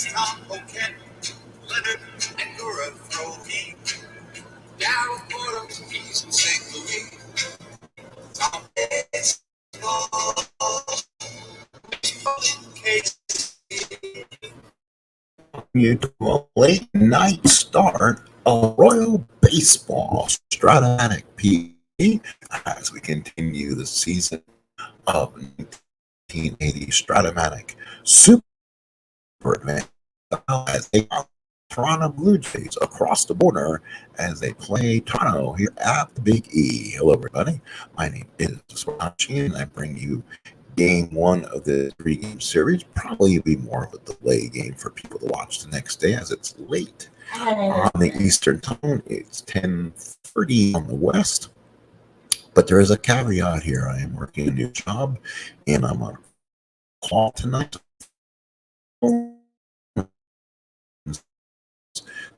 Tom Pocket, Leonard, and Gura throw me. Down Fordham, East and St. Louis. Tom you to a late night start of Royal Baseball Stratomatic P as we continue the season of 1980 Stratomatic Super Advanced as they are Toronto Bluejays across the border as they play Toronto here at the Big E. Hello, everybody. My name is Swachi, and I bring you game one of the three-game series. Probably be more of a delay game for people to watch the next day as it's late on the Eastern Time. It's 10:30 on the West. But there is a caveat here. I am working a new job, and I'm on call tonight.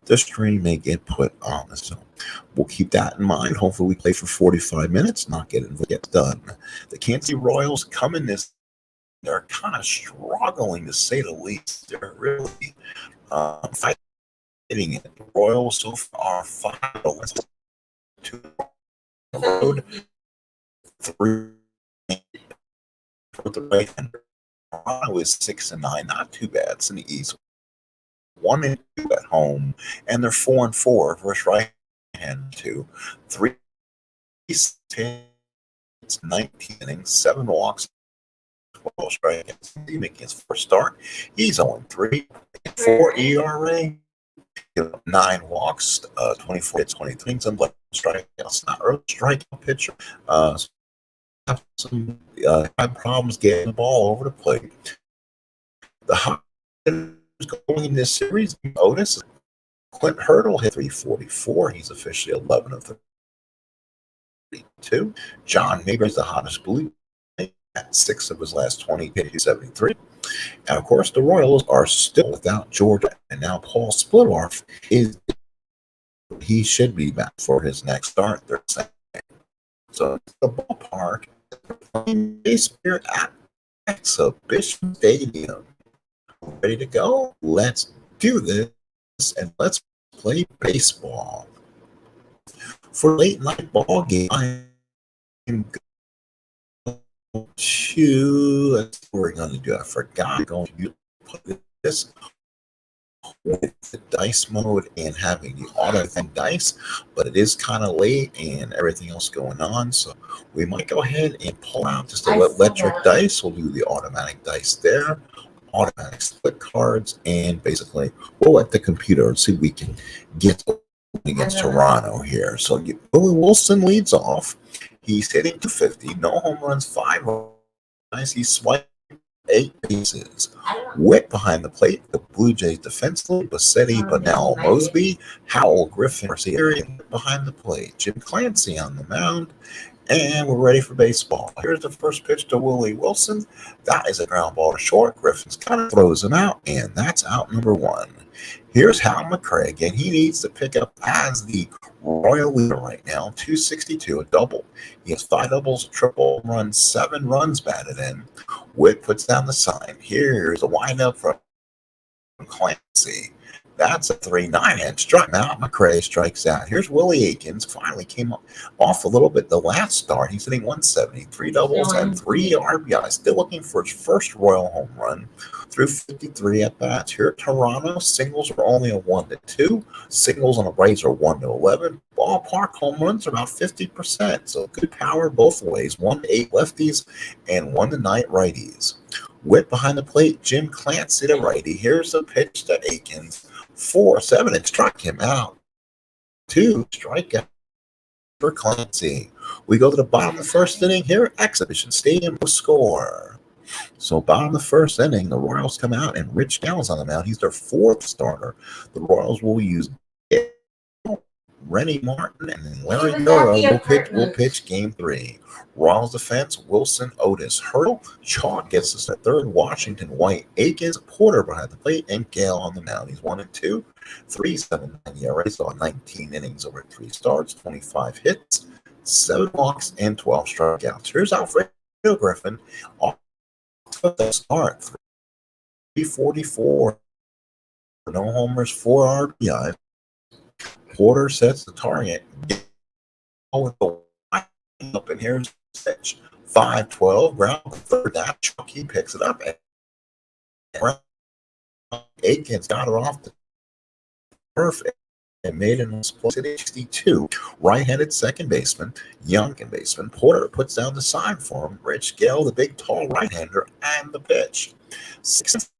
The stream may get put on the Zoom. We'll keep that in mind. Hopefully we play for 45 minutes, not get done. The Clancy Royals come in this. They're kind of struggling, to say the least. They're really fighting it. The Royals so far are 5-2 on the road. 3 with the right hander. Toronto is 6-9, not too bad. It's in the East. 1-2 at home, and they're 4-4 versus right hand 2. 3 it's 19 innings, 7 walks, 12 strikeouts. He's making his first start. He's 0-3, 4 ERA, 9 walks, 24 hits, 23 innings, and strikeouts. Not early strikeout pitcher. Have some had problems getting the ball over the plate. The hot going in this series, Otis, Clint Hurdle hit 344. He's officially 11 of 32. John Maber's the hottest Blue at 6 of his last 20, hit 73. And of course, the Royals are still without Georgia, and now Paul Splittorff he should be back for his next start. They're saying. So the ballpark is here at Exhibition Stadium. Ready to go? Let's do this and let's play baseball. For late night ball game, I am going to. That's what we're going to do. I forgot. I'm going to put this with the dice mode and having the automatic dice, but it is kind of late and everything else going on, so we might go ahead and pull out just the electric dice. We'll do the automatic dice there. Automatic split cards, and basically we'll let the computer see if we can get against Toronto here. So Willie Wilson leads off. He's hitting 250, no home runs, 5 runs. He's swiped 8 bases. Witt behind the plate, the Blue Jays defensively, Bassetti, Bunnell, Mosby, Howell, Griffin, behind the plate, Jim Clancy on the mound. And we're ready for baseball. Here's the first pitch to Willie Wilson. That is a ground ball to short. Griffins kind of throws him out, and that's out number 1. Here's Hal McCraig, and he needs to pick up as the Royal leader right now, 262, a double. He has 5 doubles, a triple run, 7 runs batted in. Witt puts down the sign. Here's a windup from Clancy. That's a 3-9 and strike out. McCrae strikes out. Here's Willie Aikens. Finally came off a little bit the last start. He's hitting 170, 3 doubles and 3 RBIs. Still looking for his first Royal home run through 53 at bats. Here at Toronto, singles are only a 1-2. Singles on the Rays are 1-11. Ballpark home runs are about 50%. So good power both ways. 1-8 lefties and 1-9 righties. Witt behind the plate. Jim Clancy to righty. Here's the pitch to Aikens. 4-7 and struck him out. 2 strikeout for Clancy. We go to the bottom of the first inning here at Exhibition Stadium to score. So bottom of the first inning, the Royals come out and Rich Gale's on the mound. He's their 4th starter. The Royals will use Rennie Martin and then Larry Gura will pitch game 3. Royals defense, Wilson, Otis, Hurdle. Chalk gets us at 3rd. Washington, White, Aikens, Porter behind the plate, and Gale on the mound. He's 1-2. 3.79 ERA, so 19 innings over 3 starts, 25 hits, 7 walks, and 12 strikeouts. Here's Alfredo Griffin off the start. 344 no homers, 4 RBI. Porter sets the target. With the up, and here's the pitch. 5-12, ground third. That Chucky picks it up. And Aikens got it off the turf and made it in split at 62. Right-handed second baseman, young baseman. Porter puts down the sign for him. Rich Gale, the big tall right-hander, and the pitch. 6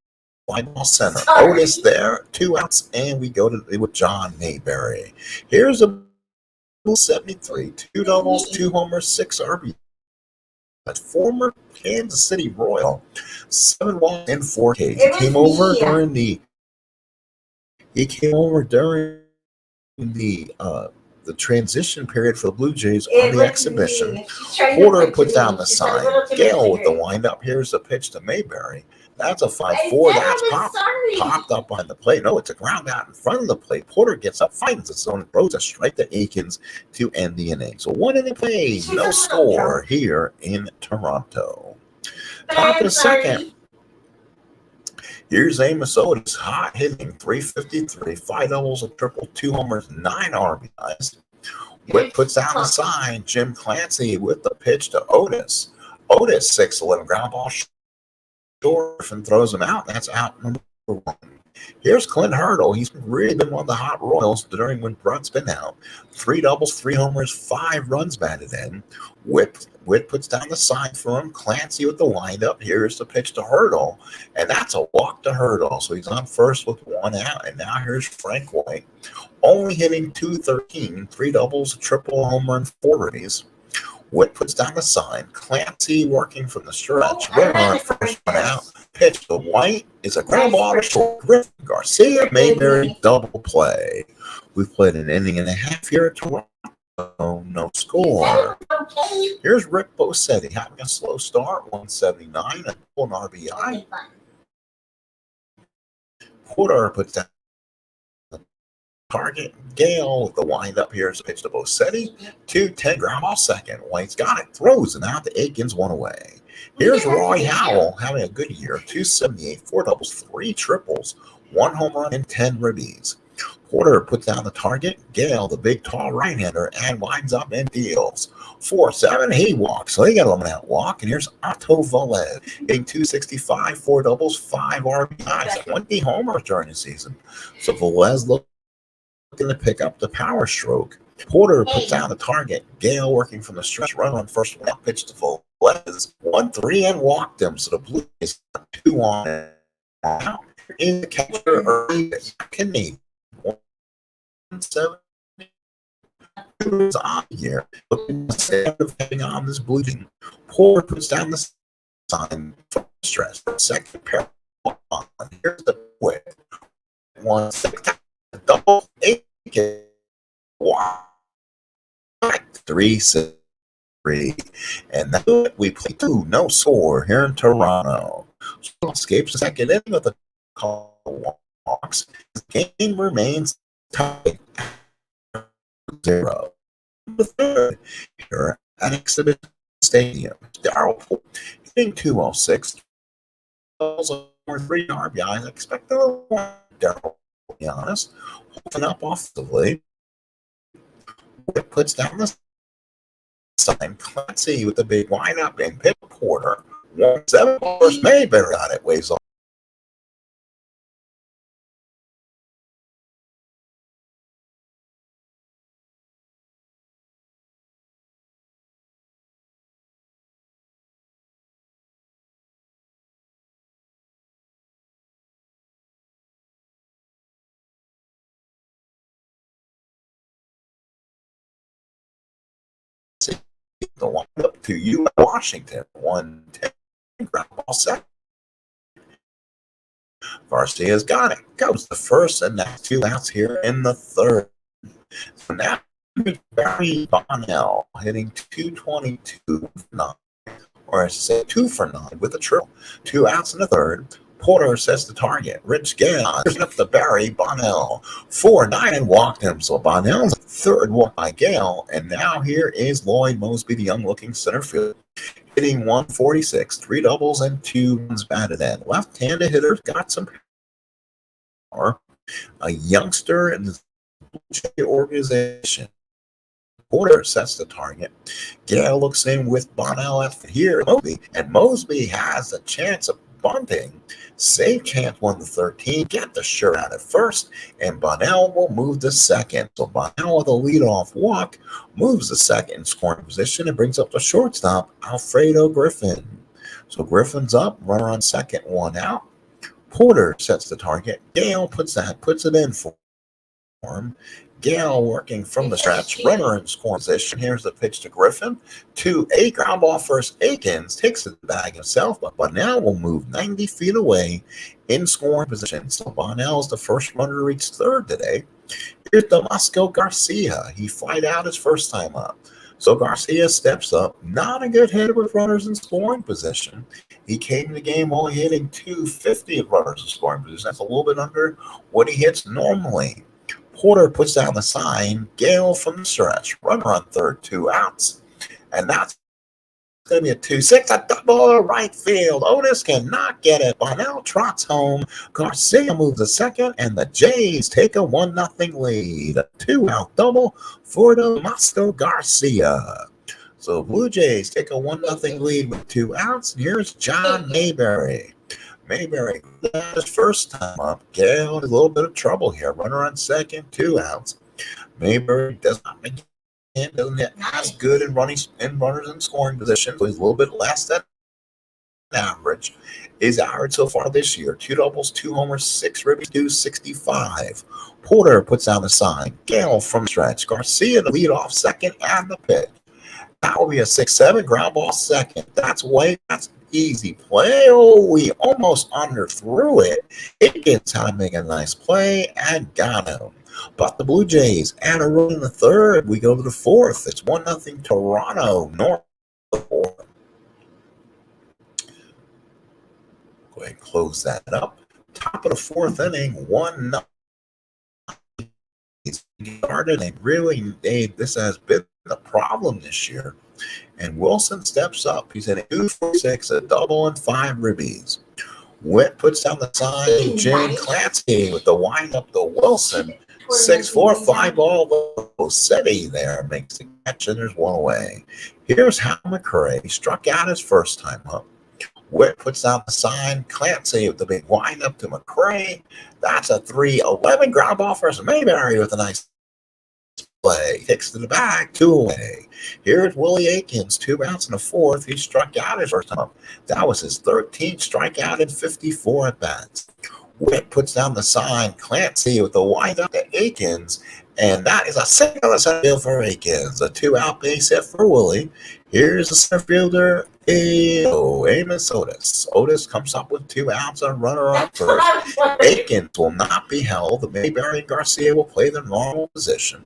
fly ball center. Otis there, 2 outs, and we go to with John Mayberry. Here's a 73, 2 doubles, 2 homers, 6 RBI. Former Kansas City Royal, 7 walks in 4 Ks. He came over during the transition period for the Bluejays on the exhibition. Porter puts down the sign. Gale with the windup. Here's the pitch to Mayberry. That's a 5-4. That's popped up behind the plate. No, it's a ground out in front of the plate. Porter gets up, finds the zone, and throws a strike to Aikens to end the inning. So 1 inning play, no score here in Toronto. Top of the second. Here's Amos Otis, hot hitting, 353, 5 doubles, a triple, 2 homers, 9 RBIs. Whit puts down the sign. Jim Clancy with the pitch to Otis. Otis, 6-11 ground ball, short and throws him out. That's out number 1. Here's Clint Hurdle. He's really been one of the hot Royals during when Brunt's been out. 3 doubles, 3 homers, 5 runs batted in. Whit puts down the sign for him. Clancy with the windup. Here's the pitch to Hurdle, and that's a walk to Hurdle. So he's on first with 1 out. And now here's Frank White, only hitting .213, 3 doubles, a triple, homer, and 4 ribbies. Whit puts down the sign. Clancy working from the stretch. Runner on first, 1 out. Pitch to White is a ground ball to short. Griffin Garcia, Mayberry, double play. We've played an inning and a half here at Toronto. No score. Here's Rick Bosetti having a slow start, 179, and an RBI. Porter puts down the target. Gale with the windup. Here's a pitch to Bosetti. 2-10 ground ball second. White's got it. Throws it out to Aikens, 1 away. Here's Roy Howell having a good year. 278, 4 doubles, 3 triples, 1 home run, and 10 ribbies. Porter puts down the target. Gale, the big tall right-hander, and winds up and deals. 4-7, he walks. So they got a 11-out walk. And here's Otto Velez hitting 265, 4 doubles, 5 RBIs, 20 homers during the season. So Velez looking to pick up the power stroke. Porter puts down the target. Gale working from the stretch. Run on first, pitch to Velez. 1-3 and walked him. So the Bluejays got 2 on and out. In the catcher early, Canadian. 1-7 on here. Instead of having on this blue jean, Porter puts down the sign for stress. Second pair on. Here's the quick 1-6 double 8 wow. 3-6-3, and that's it. We play 2, no score here in Toronto. So escapes the second inning with a call walks. The game remains tied 0. The third here at Exhibition Stadium. Darryl Poole hitting 206. Or 3 RBIs. I expect a little more Darryl, to be honest. Holding up offensively. It puts down the sign. Clancy with the big windup and Pip Porter. 1-7 Mayberry on it. Waves off. The windup to you, Washington. 1-10 ground ball second. Garcia's got it. Goes the first, and that's 2 outs here in the third. So now Barry Bonnell hitting 222 for 9, or I should say 2 for 9 with a triple. 2 outs in the third. Porter sets the target. Rich Gale up the Barry Bonnell. 4-9 and walked him. So Bonnell's third walk by Gale. And now here is Lloyd Mosby, the young-looking center field, hitting 146, 3 doubles and 2 runs batted in. Left-handed hitters got some power. A youngster in the Bluejay organization. Porter sets the target. Gale looks in with Bonnell at here. And Mosby has a chance of bunting. Save chance won the 13. Get the shirt out at first, and Bonnell will move to second. So Bonnell with a leadoff walk moves to second in scoring position and brings up the shortstop, Alfredo Griffin. So Griffin's up, runner on second, one out. Porter sets the target. Gale puts it in for him. Gale working from the stretch, runner in scoring position. Here's the pitch to Griffin. 2-8 ground ball first. Akins takes the bag himself, but Bonnell will move 90 feet away in scoring position. So Bonnell's the first runner to reach third today. Here's Damasco Garcia. He flied out his first time up. So Garcia steps up. Not a good hitter with runners in scoring position. He came to the game only hitting 250 of runners in scoring position. That's a little bit under what he hits normally. Porter puts down the sign. Gale from the stretch. Runner on third, 2 outs. And that's going to be a 2-6. A double to right field. Otis cannot get it. Bonnell trots home. Garcia moves to second. And the Jays take a 1-0 lead. A 2-out double for Damasco Garcia. So Blue Jays take a 1-0 lead with 2 outs. And here's John Mayberry. Mayberry, his first time up. Gale in a little bit of trouble here. Runner on second, 2 outs. Mayberry does not make it, doesn't hit as good in runners in scoring position. So he's a little bit less than average. His average so far this year: 2 doubles, 2 homers, 6 ribbies, 265. Porter puts down the sign. Gale from stretch. Garcia the lead off second and the pitch. That will be a 6-7 ground ball second. That's easy play. Oh, we almost underthrew it. Akins had to make a nice play and got him. But the Blue Jays add a run in the third. We go to the fourth. It's 1-0 Toronto north of the fourth. Go ahead and close that up. Top of the fourth inning, 1-0. Started and really this has been the problem this year. And Wilson steps up. He's in 2 for 6, a double and 5 ribbies. Witt puts down the sign. Jim Clancy with the windup to Wilson. 6-4, 5 ball. Rossetti there makes the catch, and there's one away. Here's Hal McCray. He struck out his first time up. Witt puts down the sign. Clancy with the big windup to McCray. That's a 3-11 ground ball for Mayberry with a nice play. Kicks to the back, 2 away. Here's Willie Akins, 2 outs in the fourth. He struck out his first time. That was his 13th strikeout in 54 at bats. Witt puts down the sign. Clancy with the windup to Akins, and that is a single center field for Akins. A 2-out base hit for Willie. Here's the center fielder, Amos Otis. Otis comes up with 2 outs and a runner on first. Akins will not be held. The Mayberry and Garcia will play the normal position.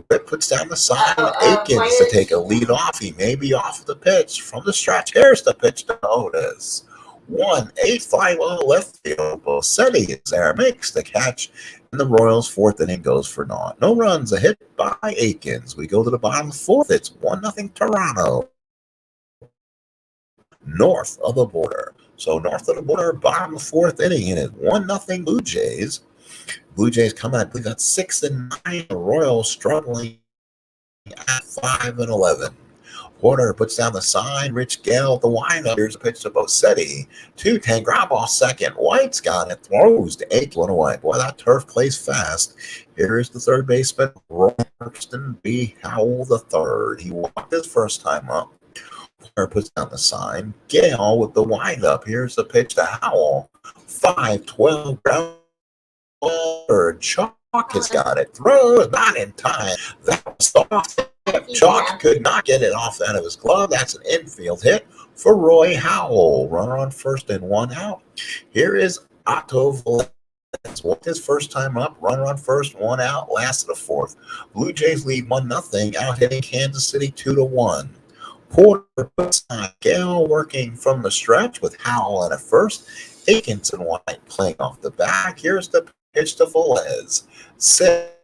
Witt puts down the sign. Akins to take a lead off. He may be off the pitch from the stretch. Here's the pitch to Otis. 1-8 fly ball left field. Rossetti is there, makes the catch, and the Royals' fourth inning goes for naught. No runs, a hit by Akins. We go to the bottom of the fourth. It's 1-0 Toronto. North of the border. So north of the border, bottom of the fourth inning, and it's 1-0 Blue Jays. Blue Jays coming, I believe that's 6-9. The Royals struggling at 5-11. Porter puts down the sign. Rich Gale, the windup. Here's a pitch to Rossetti. 2-10 ground ball second. White's got it. Throws to 8-1 away. Boy, that turf plays fast. Here's the third baseman, Royston B. Howell III. He walked his first time up. Porter puts down the sign. Gale with the windup. Here's the pitch to Howell. 5-12 ground ball third. Chalk has got it. Throws not in time. That was soft. Chalk could not get it off out of his glove. That's an infield hit for Roy Howell. Runner on first and 1 out. Here is Otto Velez. His first time up. Runner on first, 1 out. Last of the fourth. Blue Jays lead 1-0. Out hitting Kansas City 2-1. Porter puts on. Gale working from the stretch with Howell in at first. Akins and White playing off the back. Here's the pitch to Velez. 6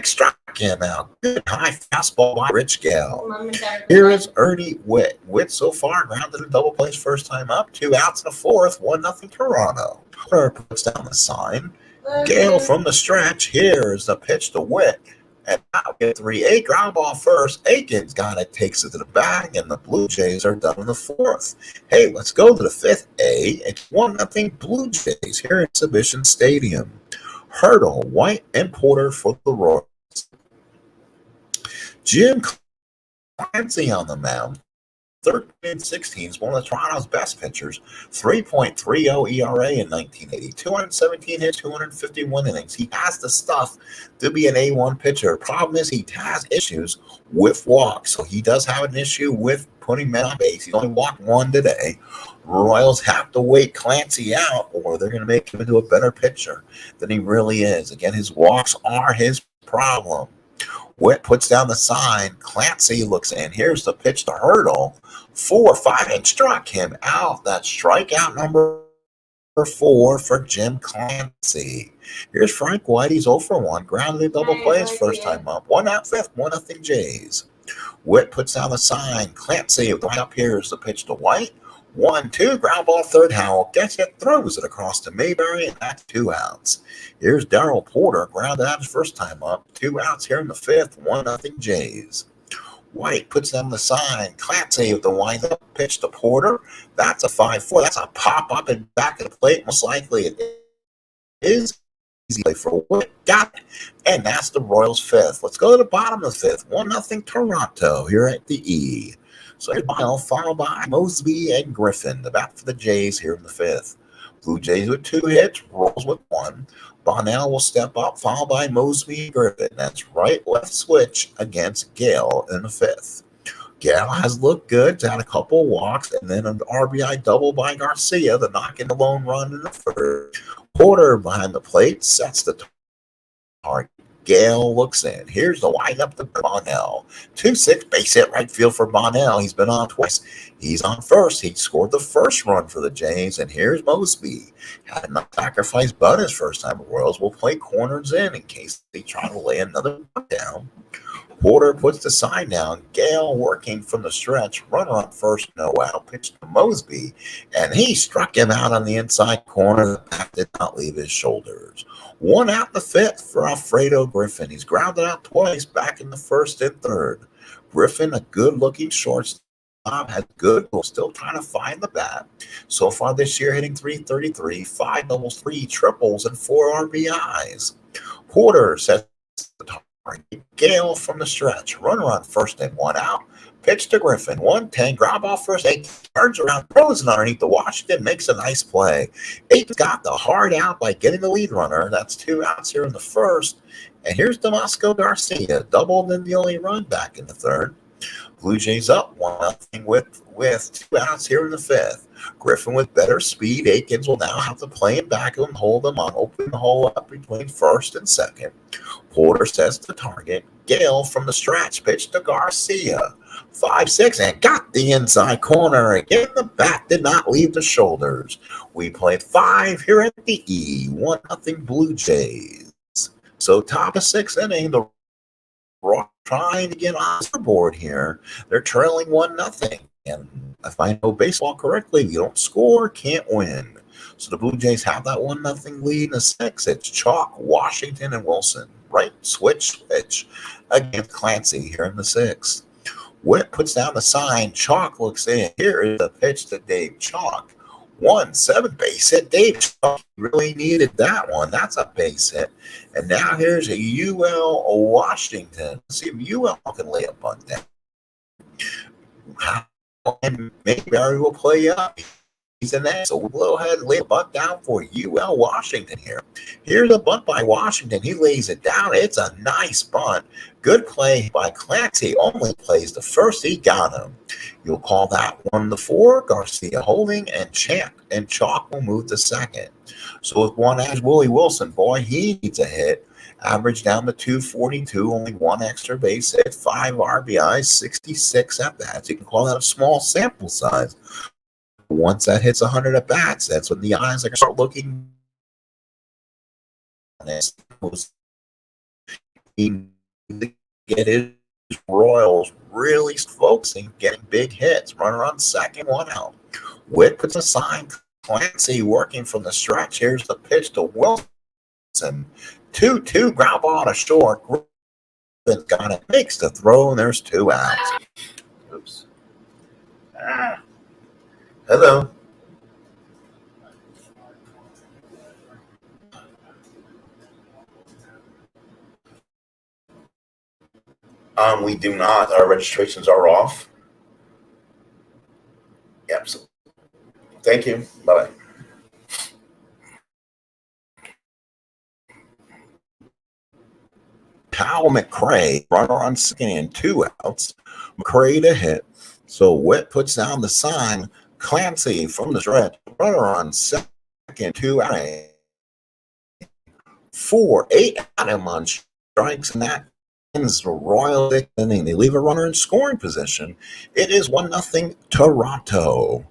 struck him out. Good high fastball by Rich Gale. Here is Ernie Witt. Witt so far grounded a double play first time up. 2 outs in the fourth. 1-0 Toronto. Porter puts down the sign. Gale from the stretch. Here's the pitch to Witt. And now get 3-8 ground ball first. Aikens got it, takes it to the bag, and the Blue Jays are done in the fourth. Hey, let's go to the fifth A. It's 1-0 Blue Jays here at Exhibition Stadium. Hurdle, White, and Porter for the Royals. Jim Clancy on the mound. 13-16 is one of Toronto's best pitchers. 3.30 ERA in 1980. 217 hits, 251 innings. He has the stuff to be an A1 pitcher. Problem is he has issues with walks. So he does have an issue with putting men on base. He's only walked one today. Royals have to wait Clancy out or they're going to make him into a better pitcher than he really is. Again, his walks are his problem. Witt puts down the sign. Clancy looks in. Here's the pitch to Hurdle. 4-5 and struck him out. That's strikeout number 4 for Jim Clancy. Here's Frank White. He's 0-for-1. Grounded double play his first time up. 1 out fifth. 1-0 Jays. Witt puts down the sign. Clancy right up here is the pitch to White. 1-2, ground ball third. Howell gets it, throws it across to Mayberry, and that's 2 outs. Here's Darrell Porter, grounded out his first time up. 2 outs here in the fifth, 1-0 Jays. White puts down the sign. Clancy with the windup pitch to Porter. That's a 5-4. That's a pop up and back of the plate. Most likely it is. Easy play for Witt. Got it. And that's the Royals' fifth. Let's go to the bottom of the fifth. 1-0 Toronto here at the E. So here's Bonnell, followed by Mosby and Griffin. The bat for the Jays here in the fifth. Blue Jays with 2 hits, Royals with 1. Bonnell will step up, followed by Mosby and Griffin. That's right-left switch against Gale in the fifth. Gale has looked good, had a couple walks, and then an RBI double by Garcia, the knock-in the lone run in the third. Porter behind the plate sets the target. Gale looks in. Here's the windup to Bonnell. 2-6 base hit right field for Bonnell. He's been on twice. He's on first. He scored the first run for the Jays. And here's Mosby. Had enough sacrifice, but his first time at Royals will play corners in case they try to lay another down. Porter puts the sign down. Gale working from the stretch. Runner on first, no out. Pitch to Mosby. And he struck him out on the inside corner. The bat did not leave his shoulders. 1 out in the fifth for Alfredo Griffin. He's grounded out twice back in the first and third. Griffin, a good-looking shortstop, has good goals, still trying to find the bat. So far this year, hitting .333, 5 doubles, 3 triples, and 4 RBIs. Porter sets the target. Gale from the stretch. Runner on first and 1 out. Pitch to Griffin. 1-10. Ground ball first. 8 turns around. Throws it underneath the Washington. Makes a nice play. 8 got the hard out by getting the lead runner. That's 2 outs here in the first. And here's Damasco Garcia. Doubled in the only run back in the third. Blue Jays up 1-0 with 2 outs here in the fifth. Griffin with better speed. Aikens will now have to play him back and hold him on. Open the hole up between first and second. Porter sets the target. Gale from the stretch. Pitch to Garcia. 5-6 and got the inside corner. Again, the bat did not leave the shoulders. We played 5 here at the E. 1-0 Blue Jays. So top of 6th inning, the Rock trying to get on the board here. They're trailing 1-0. And if I know baseball correctly, you don't score, can't win. So the Blue Jays have that 1-0 lead in the 6th. It's Chalk, Washington, and Wilson. Right switch against Clancy here in the 6th. Witt puts down the sign. Chalk looks in. Here is the pitch to Dave Chalk. 1-7 base hit. Dave Chalk really needed that one. That's a base hit. And now here's a UL Washington. Let's see if UL can lay a bunt down. And Mayberry will play up. He's in there. So we'll go ahead and lay a bunt down for UL Washington here. Here's a bunt by Washington. He lays it down. It's a nice bunt. Good play by Clancy. Only plays the first. He got him. You'll call that 1-4. Garcia holding, and Chalk will move to second. So with one as Willie Wilson, boy, he needs a hit. Average down to 242, only 1 extra base hit, 5 RBIs, 66 at-bats. You can call that a small sample size. Once that hits 100 at-bats, that's when the eyes are going to start looking. He needs to get his Royals really focusing, getting big hits. Runner on second, 1 out. Witt puts a sign. Clancy working from the stretch. Here's the pitch to Wilson. Wilson. 2-2 ground ball to short. Griffin's got it, makes the throw, and there's 2 outs. Oops. Hello. We do not. Our registrations are off. Yep. So, thank you. Bye-bye. Hal McCray, runner on second and 2 outs. McCray to hit. So Witt puts down the sign. Clancy from the stretch, runner on second, 2 outs. 4-8 out him on strikes, and that ends the Royal inning. They leave a runner in scoring position. It is 1-0 Toronto.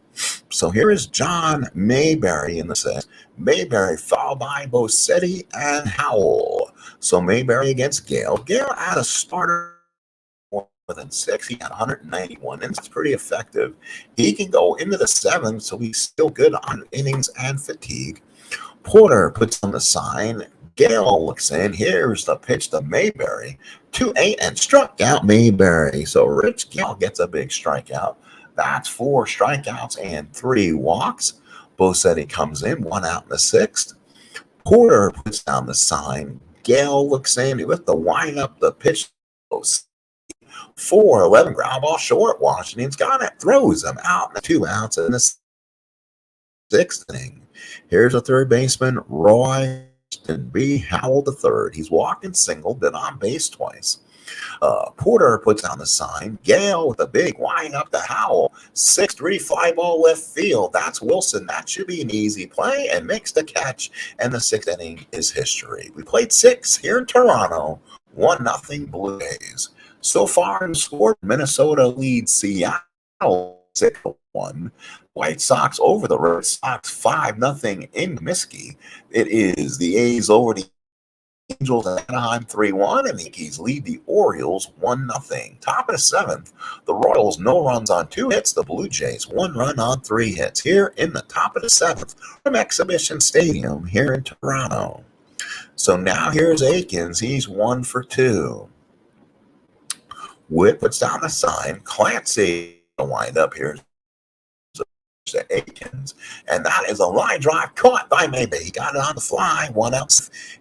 So here is John Mayberry in the sixth. Mayberry fouled by Bosetti and Howell. So Mayberry against Gale. Gale had a starter within 6. He had 191, and that's pretty effective. He can go into the 7th, so he's still good on innings and fatigue. Porter puts on the sign. Gale looks in. Here's the pitch to Mayberry. 2-8 and struck out Mayberry. So Rich Gale gets a big strikeout. That's 4 strikeouts and 3 walks. Bosetti comes in, 1 out in the 6th. Porter puts down the sign. Gale looks in with the wind up, the pitch. 4-11 ground ball short. Washington's got it. Throws him out. 2 outs in the 6th inning. Here's a third baseman, Roy B. Howell III. He's walked and singled, been on base twice. Porter puts down the sign. Gale with a big wind up to Howell. 6-3 fly ball left field. That's Wilson. That should be an easy play, and makes the catch. And the 6th inning is history. We played 6 here in Toronto. 1-0 Blue Jays. So far in the score, Minnesota leads Seattle 6-1. White Sox over the Red Sox 5-0 in Comiskey. It is the A's over the Angels at Anaheim 3-1, and the Yankees lead the Orioles 1-0. Top of the 7th, the Royals no runs on 2 hits. The Blue Jays 1 run on 3 hits. Here in the top of the 7th from Exhibition Stadium here in Toronto. So now here's Aikens. He's 1 for 2. Witt puts down the sign. Clancy will wind up here to Aikens, and that is a line drive caught by Maybe. He got it on the fly, 1 out.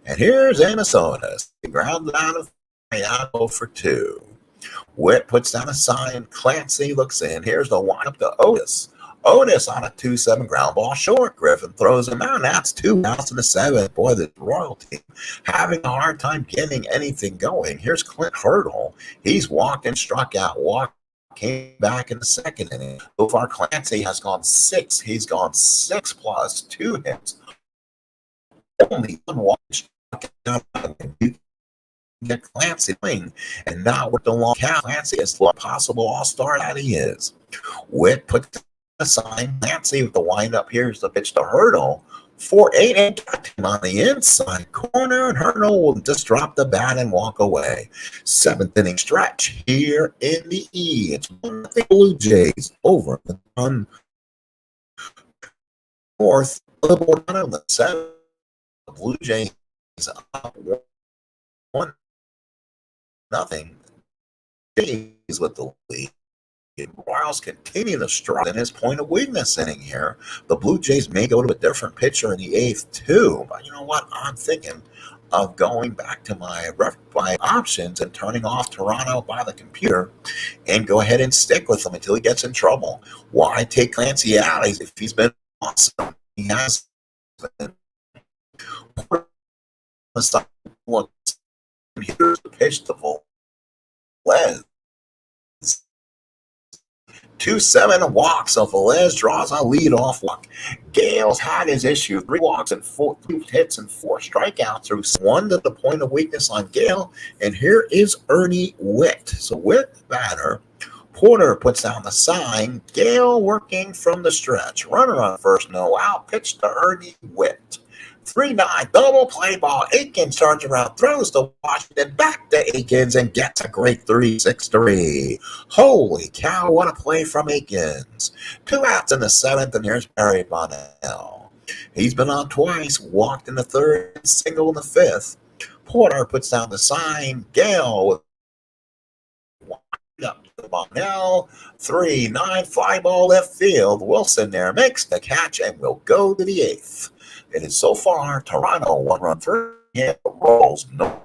And here's Minnesota. He grounds out of 0 for 2. Witt puts down a sign. Clancy looks in. Here's the windup to Otis. Otis on a 2-7 ground ball short. Griffin throws him out. That's 2 outs in the 7th. Boy, the Royal team having a hard time getting anything going. Here's Clint Hurdle. He's walked and struck out. Came back in the 2nd inning. So far, Clancy has gone 6. He's gone 6 plus 2 hits. Only 1 walk. Get Clancy playing, and now with the long count, Clancy is the possible all-star that he is. Witt puts the sign. Clancy with the windup. Here's the pitch to Hurdle. 4-8 and got him on the inside corner, and Hurdle will just drop the bat and walk away. 7th inning stretch here in the E. It's 1-0 Blue Jays over the 4th. The bottom of the 7th. The Blue Jays up 1-0. Jays with the lead. Royals continue to struggle in his point of weakness inning here. The Blue Jays may go to a different pitcher in the 8th too, but you know what? I'm thinking of going back to my options and turning off Toronto by the computer and go ahead and stick with him until he gets in trouble. Why take Clancy out if he's been awesome? He has been. Here's the pitch to Velez. 2-7 walks, so Velez draws a leadoff walk. Gale's had his issue. 3 walks and 2 hits and 4 strikeouts. There's 1 to the point of weakness on Gale. And here is Ernie Witt. So Witt, batter. Porter puts down the sign. Gale working from the stretch. Runner on first, no out. Pitch to Ernie Witt. 3-9 double play ball. Aikens turns around, throws to Washington, back to Aikens, and gets a great 3-6-3. Holy cow, what a play from Aikens. 2 outs in the 7th, and here's Barry Bonnell. He's been on twice, walked in the third, single in the fifth. Porter puts down the sign. Gale up to the ball now. 3-9 fly ball left field. Wilson there makes the catch and will go to the eighth. It is so far Toronto 1-run through. Yeah, rolls no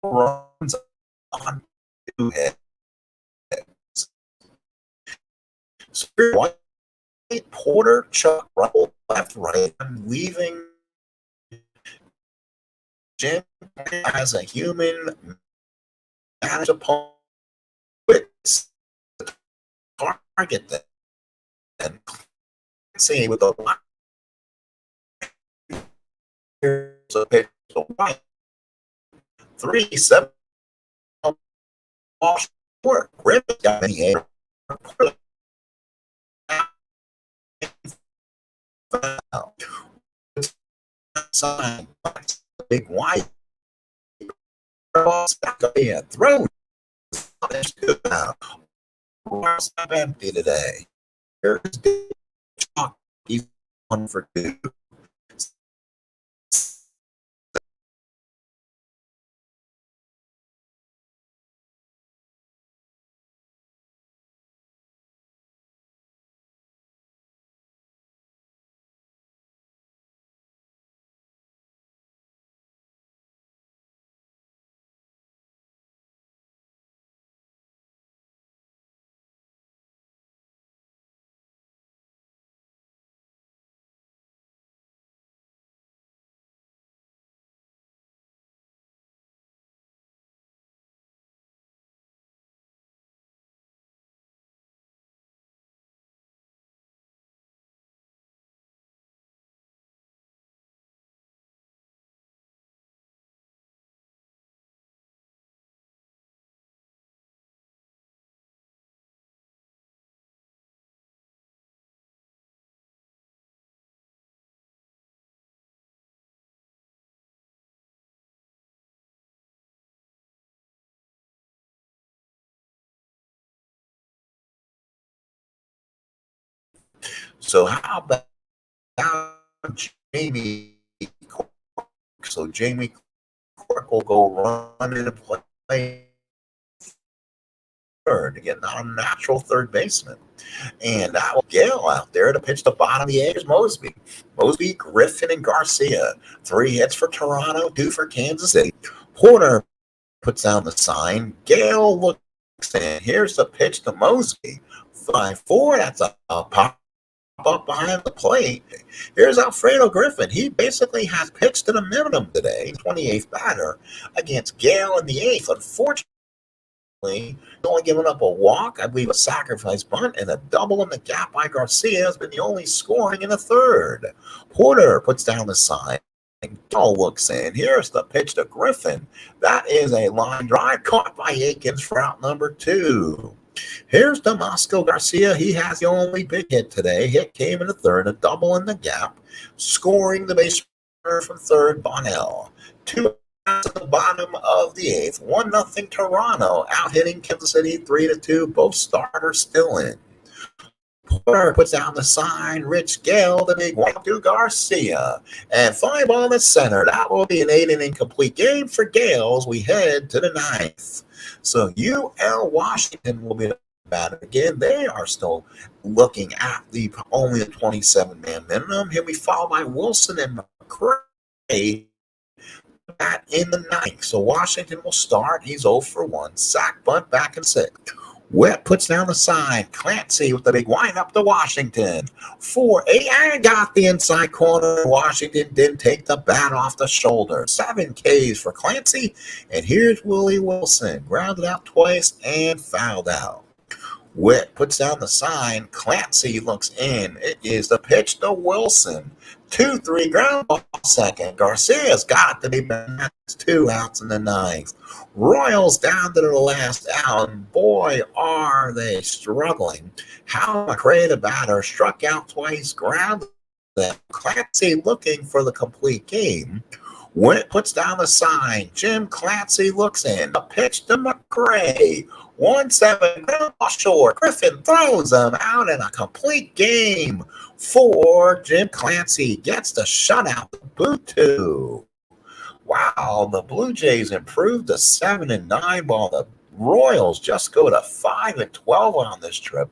runs on two hits. Spirit White, Porter, Chuck, Russell, left, right. I'm leaving Jim as a human manage opponent. Target them. And Clancy with the here's a pitch to White. 3-7 off short. Griffin got me here. Sign. Big White. Back up here. Throw. That's good now. Stop empty today. Here's Chalk. He's 1 for 2. So how about Jamie Cork? So Jamie Cork will go run and play third. Again, not a natural third baseman. And that will Gale out there to pitch the bottom of the eighth is Mosby. Mosby, Griffin, and Garcia. 3 hits for Toronto, 2 for Kansas City. Porter puts down the sign. Gale looks in. Here's the pitch to Mosby. 5-4. That's a pop up behind the plate. Here's Alfredo Griffin. He basically has pitched to the minimum today, 28th batter, against Gale in the 8th. Unfortunately, he's only given up a walk, I believe a sacrifice bunt, and a double in the gap by Garcia has been the only scoring in the third. Porter puts down the sign. Gale looks in. Here's the pitch to Griffin. That is a line drive caught by Aikens for out number 2. Here's Damasco Garcia. He has the only big hit today. Hit came in the third, a double in the gap, scoring the base runner from third, Bonnell. 2 outs at the bottom of the 8th. 1-0 Toronto, out hitting Kansas City 3-2. Both starters still in. Porter puts down the sign. Rich Gale, the big one to Garcia. And 5 ball in center. That will be an 8-inning complete game for Gale as we head to the 9th. So UL Washington will be the batter again. They are still looking at the only a 27-man minimum. He'll be followed by Wilson and McCray bat in the 9th. So Washington will start. He's 0 for 1. Sack bunt back in 6th. Webb puts down the side. Clancy with the big windup to Washington. 4-8 and got the inside corner. Washington didn't take the bat off the shoulder. 7 Ks for Clancy. And here's Willie Wilson. Grounded out twice and fouled out. Witt puts down the sign. Clancy looks in. It is the pitch to Wilson. 2-3 ground ball second. Garcia's got to be back. 2 outs in the 9th. Royals down to the last out, and boy, are they struggling. Hal McCray, the batter, struck out twice, grounded them. Clancy looking for the complete game. Went puts down the sign. Jim Clancy looks in. A pitch to McRae. 1-7 ground ball short. Griffin throws him out in a complete game for Jim Clancy. Gets the shutout. Boot two. Wow, the Blue Jays improved to 7-9, while the Royals just go to 5-12 on this trip.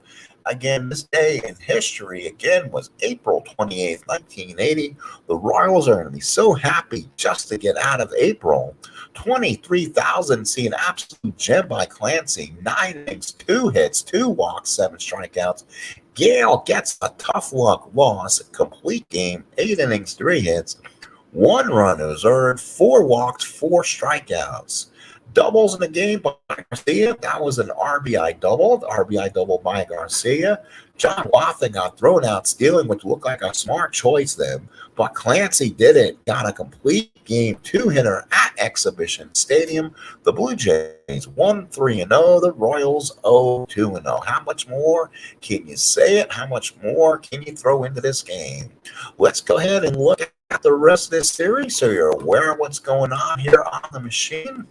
Again, this day in history again was April 28th, 1980. The Royals are going to be so happy just to get out of April. 23,000 see an absolute gem by Clancy. 9 innings, 2 hits, 2 walks, 7 strikeouts. Gale gets a tough luck loss, complete game, 8 innings, 3 hits. 1 run is earned, 4 walks, 4 strikeouts. Doubles in the game by Garcia. That was an RBI double. The RBI double by Garcia. John Wathan got thrown out stealing, which looked like a smart choice then. But Clancy did it. Got a complete game 2-hitter at Exhibition Stadium. The Blue Jays 1-3-0. The Royals 0-2-0. How much more can you say it? How much more can you throw into this game? Let's go ahead and look at the rest of this series so you're aware of what's going on here on the machine.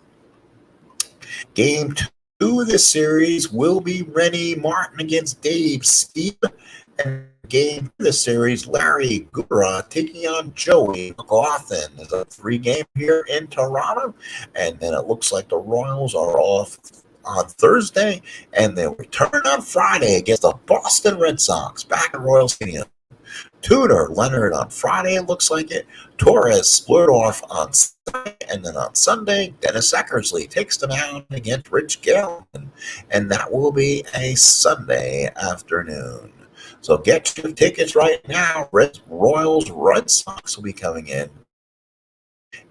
Game 2 of this series will be Rennie Martin against Dave Steve. And game 2 of the series, Larry Gura taking on Joey McLaughlin. There's a 3-game here in Toronto. And then it looks like the Royals are off on Thursday. And they'll return on Friday against the Boston Red Sox back at Royal Stadium. Tudor Leonard on Friday, it looks like it. Torres split off on Saturday, and then on Sunday, Dennis Eckersley takes them out against Rich Gale, and that will be a Sunday afternoon. So get your tickets right now. Royals Red Sox will be coming in.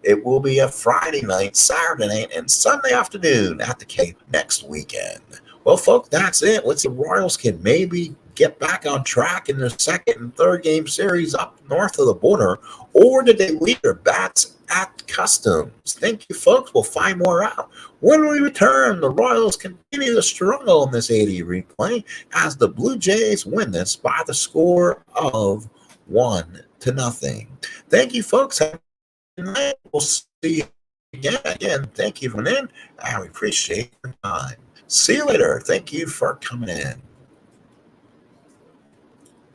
It will be a Friday night, Saturday night, and Sunday afternoon at the Cape next weekend. Well, folks, that's it. Let's see if the Royals can maybe get back on track in their second and third game series up north of the border, or did they leave their bats at Customs? Thank you, folks. We'll find more out. When we return, the Royals continue to struggle in this 80 replay as the Blue Jays win this by the score of 1-0. Thank you, folks. Have a good night. We'll see you again. Thank you for coming in. I appreciate your time. See you later. Thank you for coming in.